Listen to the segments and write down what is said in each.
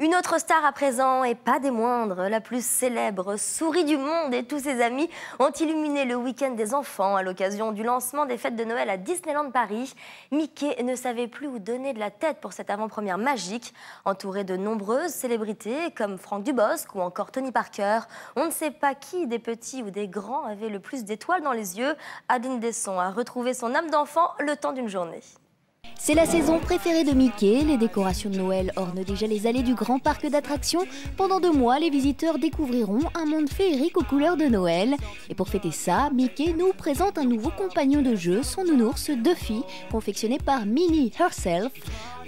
Une autre star à présent, et pas des moindres, la plus célèbre souris du monde et tous ses amis ont illuminé le week-end des enfants à l'occasion du lancement des fêtes de Noël à Disneyland Paris. Mickey ne savait plus où donner de la tête pour cette avant-première magique. Entouré de nombreuses célébrités comme Franck Dubosc ou encore Tony Parker, on ne sait pas qui des petits ou des grands avait le plus d'étoiles dans les yeux. Adeline Desson a retrouvé son âme d'enfant le temps d'une journée. C'est la saison préférée de Mickey. Les décorations de Noël ornent déjà les allées du grand parc d'attractions. Pendant 2 mois, les visiteurs découvriront un monde féerique aux couleurs de Noël. Et pour fêter ça, Mickey nous présente un nouveau compagnon de jeu, son nounours Duffy, confectionné par Minnie herself.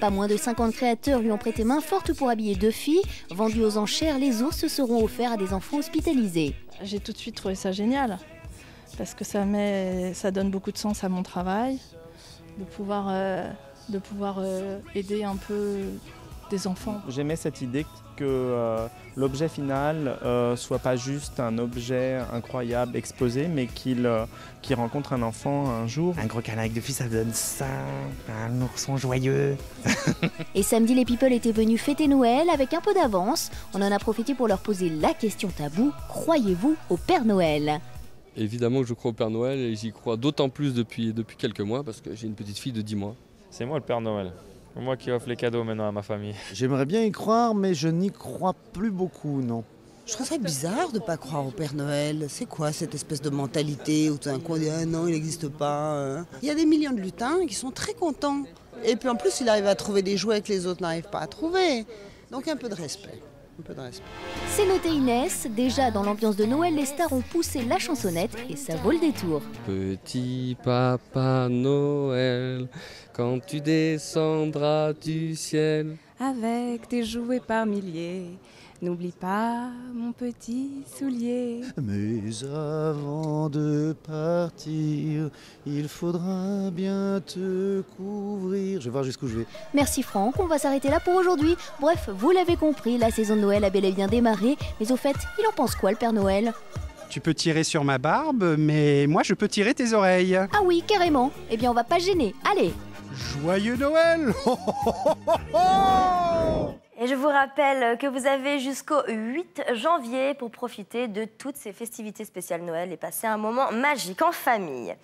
Pas moins de 50 créateurs lui ont prêté main forte pour habiller Duffy. Vendus aux enchères, les ours seront offerts à des enfants hospitalisés. J'ai tout de suite trouvé ça génial, parce que ça donne beaucoup de sens à mon travail. De pouvoir aider un peu des enfants. J'aimais cette idée que l'objet final soit pas juste un objet incroyable, exposé, mais qu'il rencontre un enfant un jour. Un gros câlin avec Duffy, ça donne ça, un ourson joyeux. Et samedi, les people étaient venus fêter Noël avec un peu d'avance. On en a profité pour leur poser la question taboue, croyez-vous au Père Noël ? Évidemment que je crois au Père Noël et j'y crois d'autant plus depuis quelques mois parce que j'ai une petite fille de 10 mois. C'est moi le Père Noël. C'est moi qui offre les cadeaux maintenant à ma famille. J'aimerais bien y croire, mais je n'y crois plus beaucoup, non. Je trouve ça bizarre de ne pas croire au Père Noël. C'est quoi cette espèce de mentalité où tout d'un coup on dit ah non, il n'existe pas. Il y a des millions de lutins qui sont très contents. Et puis en plus, il arrive à trouver des jouets que les autres n'arrivent pas à trouver. Donc un peu de respect. C'est noté Inès, déjà dans l'ambiance de Noël, les stars ont poussé la chansonnette et ça vaut le détour. Petit papa Noël, quand tu descendras du ciel, avec tes jouets par milliers, n'oublie pas mon petit soulier. Mais avant de partir, il faudra bien te couvrir. Je vais voir jusqu'où je vais. Merci Franck, on va s'arrêter là pour aujourd'hui. Bref, vous l'avez compris, la saison de Noël a bel et bien démarré. Mais au fait, il en pense quoi le Père Noël ? Tu peux tirer sur ma barbe, mais moi je peux tirer tes oreilles. Ah oui, carrément. Eh bien on va pas se gêner, allez. Joyeux Noël. Et je vous rappelle que vous avez jusqu'au 8 janvier pour profiter de toutes ces festivités spéciales Noël et passer un moment magique en famille.